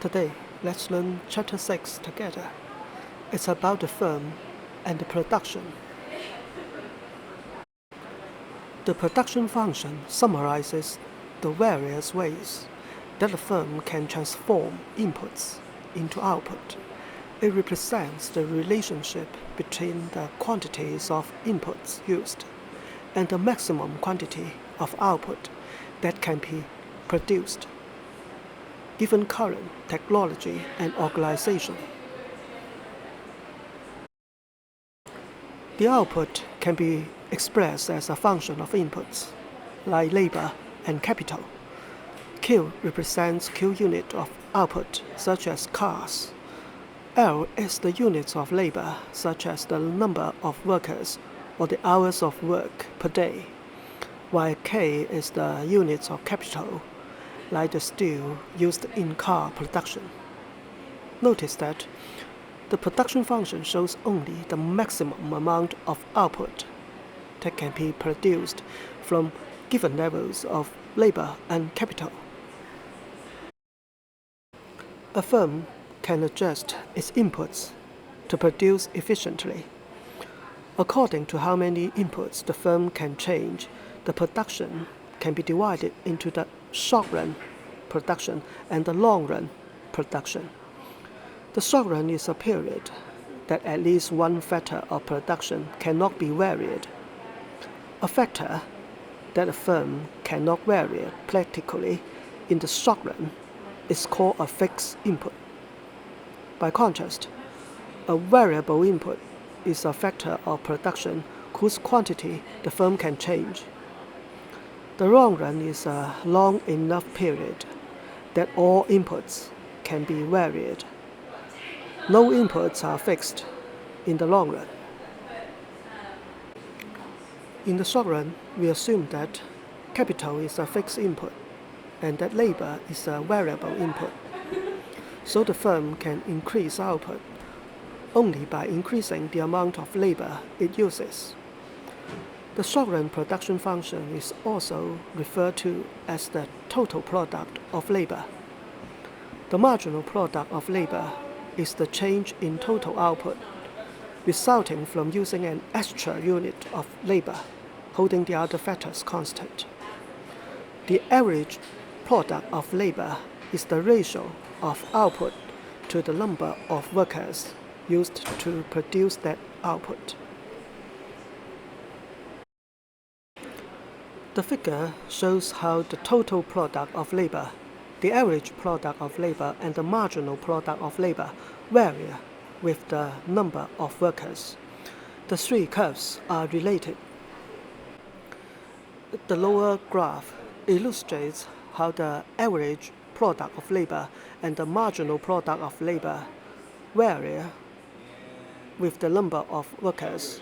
Today, let's learn Chapter 6 together. It's about the firm and the production. The production function summarizes the various ways that a firm can transform inputs into output. It represents the relationship between the quantities of inputs used and the maximum quantity of output that can be produced, given current technology and organization. The output can be expressed as a function of inputs, like labor and capital. Q represents Q unit of output, such as cars. L is the units of labor, such as the number of workers or the hours of work per day, while K is the units of capital, like the steel used in car production. Notice that the production function shows only the maximum amount of output that can be produced from given levels of labor and capital. A firm can adjust its inputs to produce efficiently. According to how many inputs the firm can change, the production can be divided into the short-run production and the long-run production. The short run is a period that at least one factor of production cannot be varied. A factor that a firm cannot vary practically in the short run is called a fixed input. By contrast, a variable input is a factor of production whose quantity the firm can change. The long run is a long enough period that all inputs can be varied. No inputs are fixed in the long run. In the short run, we assume that capital is a fixed input and that labor is a variable input. So the firm can increase output only by increasing the amount of labor it uses. The short-run production function is also referred to as the total product of labor. The marginal product of labor is the change in total output resulting from using an extra unit of labor, holding the other factors constant. The average product of labor is the ratio of output to the number of workers used to produce that output. The figure shows how the total product of labor, the average product of labor, and the marginal product of labor vary with the number of workers. The three curves are related. The lower graph illustrates how the average product of labor and the marginal product of labor vary with the number of workers.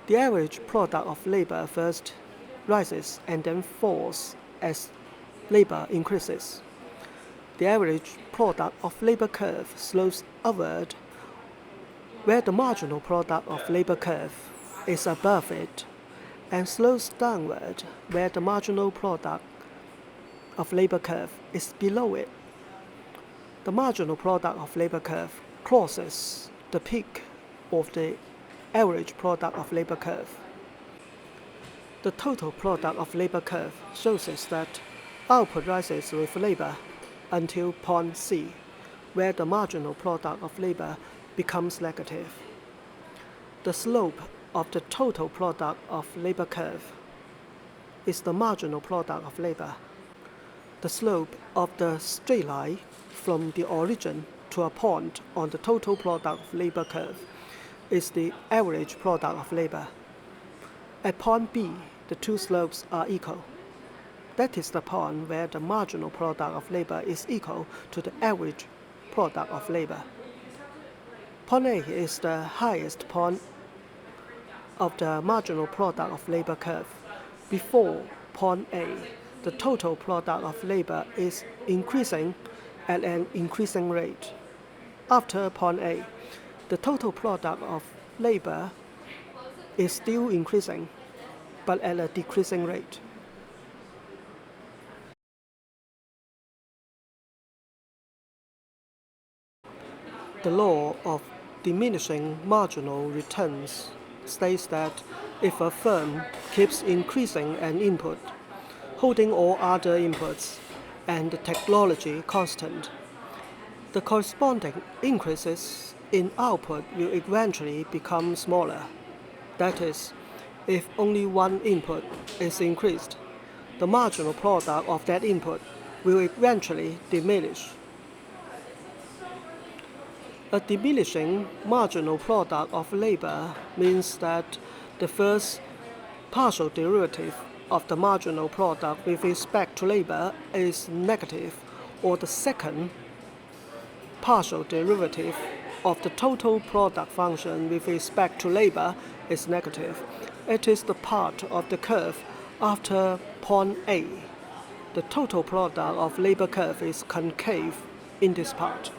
The average product of labor first rises and then falls as labor increases. The average product of labor curve slopes upward, where the marginal product of labor curve is above it, and slows downward, where the marginal product of labor curve is below it. The marginal product of labor curve crosses the peak of the average product of labor curve. The total product of labor curve shows us that output rises with labor until point C, where the marginal product of labor becomes negative. The slope of the total product of labor curve is the marginal product of labor. The slope of the straight line from the origin to a point on the total product of labor curve is the average product of labor. At point B, the two slopes are equal. That is the point where the marginal product of labor is equal to the average product of labor. Point A is the highest point of the marginal product of labor curve. Before point A, the total product of labor is increasing at an increasing rate. After point A, the total product of labor is still increasing, but at a decreasing rate. The law of diminishing marginal returns states that if a firm keeps increasing an input, holding all other inputs and the technology constant, the corresponding increases in output will eventually become smaller. That is, if only one input is increased, the marginal product of that input will eventually diminish. A diminishing marginal product of labor means that the first partial derivative of the marginal product with respect to labor is negative, or the second partial derivative of the total product function with respect to labor is negative. It is the part of the curve after point A. The total product of labor curve is concave in this part.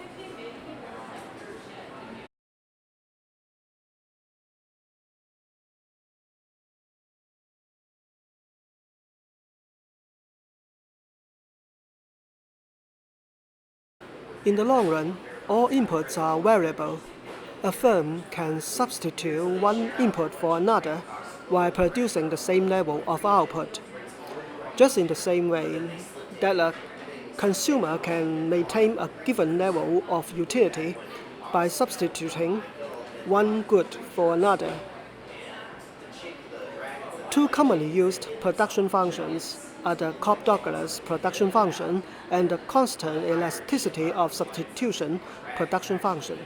In the long run, all inputs are variable. A firm can substitute one input for another while producing the same level of output. Just in the same way that a consumer can maintain a given level of utility by substituting one good for another. Two commonly used production functions are the Cobb-Douglas production function and the constant elasticity of substitution production function.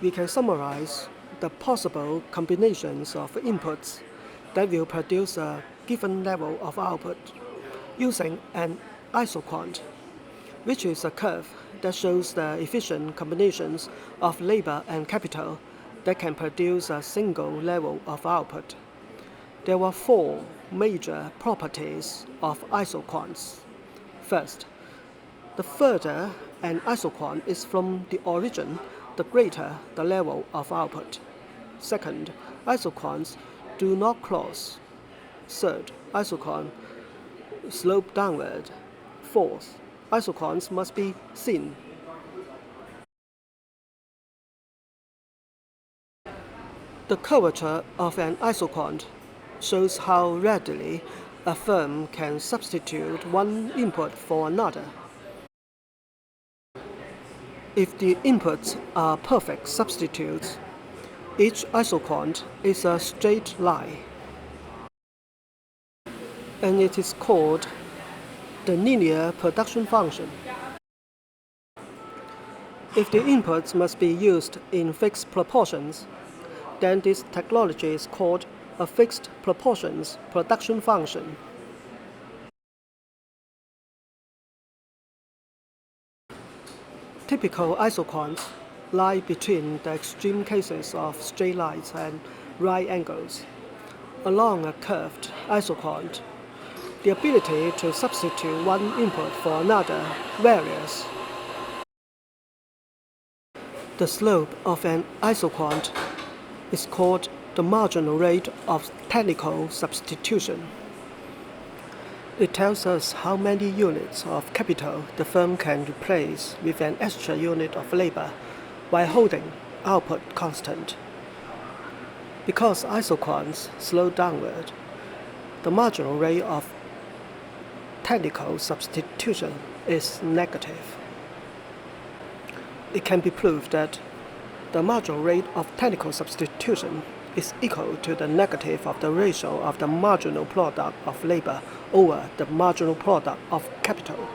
We can summarize the possible combinations of inputs that will produce a given level of output using an isoquant, which is a curve that shows the efficient combinations of labor and capital that can produce a single level of output. There were four major properties of isoquants. First, the further an isoquant is from the origin, the greater the level of output. Second, isoquants do not cross. Third, isoquants slope downward. Fourth, isoquants must be thin. The curvature of an isoquant shows how readily a firm can substitute one input for another. If the inputs are perfect substitutes, each isoquant is a straight line, and it is called the linear production function. If the inputs must be used in fixed proportions, then this technology is called a fixed proportions production function. Typical isoquants lie between the extreme cases of straight lines and right angles. Along a curved isoquant, the ability to substitute one input for another varies. The slope of an isoquant is called the marginal rate of technical substitution. It tells us how many units of capital the firm can replace with an extra unit of labor while holding output constant. Because isoquants slow downward, the marginal rate of technical substitution is negative. It can be proved that the marginal rate of technical substitution is equal to the negative of the ratio of the marginal product of labor over the marginal product of capital.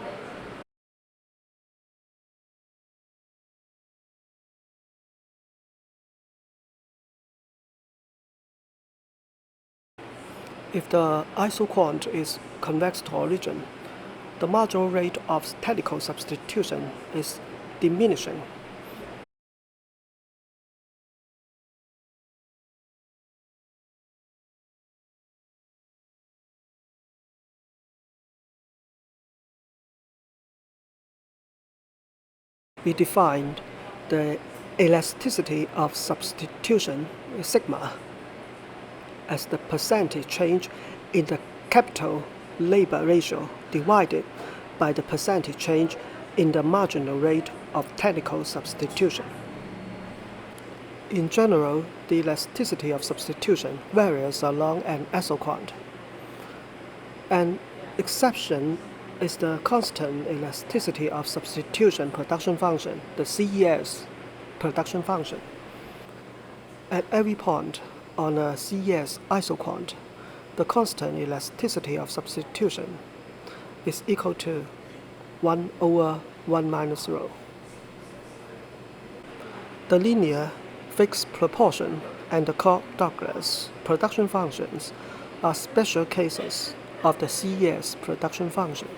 If the isoquant is convex to origin, the marginal rate of technical substitution is diminishing. We defined the elasticity of substitution, sigma, as the percentage change in the capital labor ratio divided by the percentage change in the marginal rate of technical substitution. In general, the elasticity of substitution varies along an isoquant. An exception is the constant elasticity of substitution production function, the CES production function. At every point on a CES isoquant, the constant elasticity of substitution is equal to 1 over 1 minus rho. The linear fixed proportion and the Cobb-Douglas production functions are special cases of the CES production function.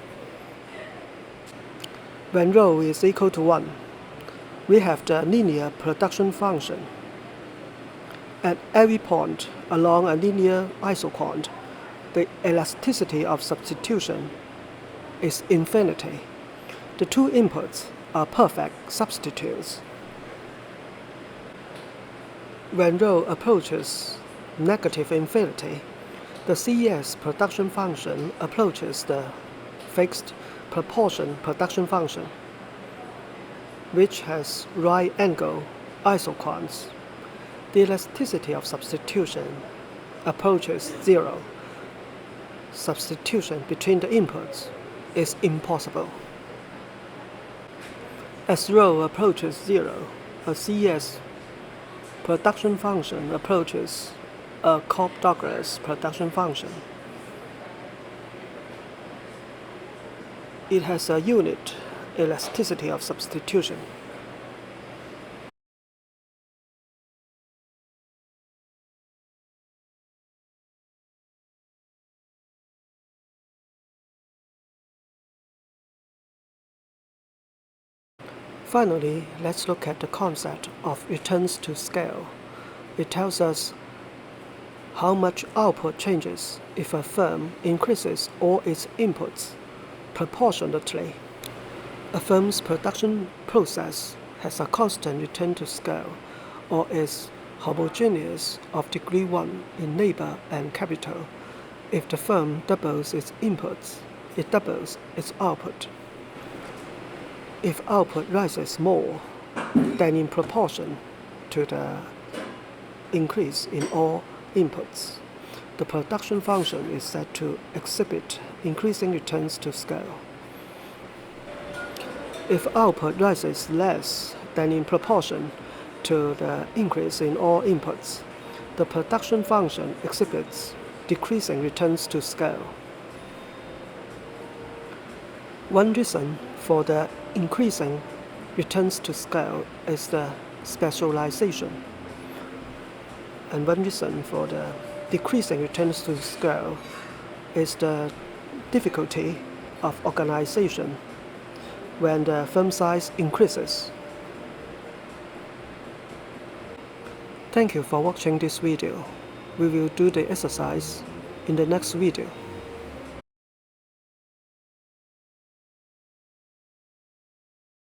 When rho is equal to 1, we have the linear production function. At every point along a linear isoquant, the elasticity of substitution is infinity. The two inputs are perfect substitutes. When rho approaches negative infinity, the CES production function approaches the fixed proportion production function, which has right-angle isoquants. The elasticity of substitution approaches 0. Substitution between the inputs is impossible. As rho approaches 0, a CES production function approaches a Cobb-Douglas production function. It has a unit elasticity of substitution. Finally, let's look at the concept of returns to scale. It tells us how much output changes if a firm increases all its inputs proportionately. A firm's production process has a constant return to scale, or is homogeneous of degree 1 in labor and capital. If the firm doubles its inputs, it doubles its output. If output rises more than in proportion to the increase in all inputs, the production function is said to exhibit increasing returns to scale. If output rises less than in proportion to the increase in all inputs, the production function exhibits decreasing returns to scale. One reason for the increasing returns to scale is the specialization, and one reason for the decreasing returns to scale is the difficulty of organization when the firm size increases. Thank you for watching this video. We will do the exercise in the next video.